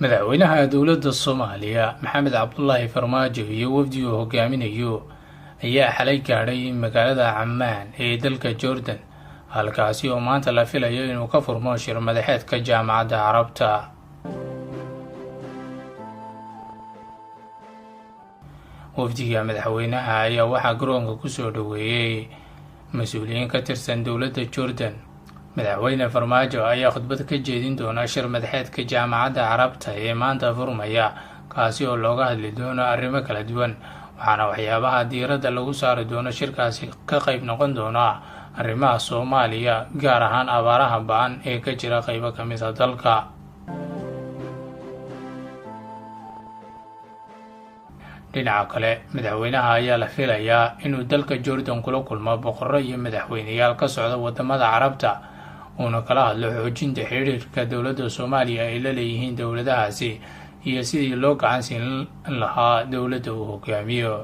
madaxweynaha dowladda Soomaaliya Maxamed Cabdullaahi Farmaajo iyo wafdi uu hogaaminayo ayaa xalay gaadhay magaalada Ammaan ee dalka Jordan halkaasi oo maanta la filayo inuu ka furmo shir madaxeedka jaamacadda Carabta. wafdiga madaxweynaha ayaa waxaa garoonka ku soo dhaweeyay mas'uuliyiin ka tirsan dowladda Jordan. madaxweyne Farmaajo ayaa khudbad ka jeedin doona shir madaxeedka jaamacadda Carabta ee maanta furmaya kaasi oo looga hadli doono arrimo kala duwan, waxaana waxyaabaha diiradda lagu saari doono shirkaasi ka qayb noqon doona arrimaha Soomaaliya, gaar ahaan abaaraha ba'an ee ka jira qaybo ka mid ah dalka. dhinaca kale, madaxweynaha ayaa la filayaa inuu dalka Jordan kula kulmo boqorro iyo madaxweyneyaal ka socda wadamada Carabta, uuna kala hadlo xoojinta xiriirka dowladda Soomaaliya ay la leeyihiin dowladahaasi iyo sidii loo gacan siin lahaa dowladda uu hogaamiyo.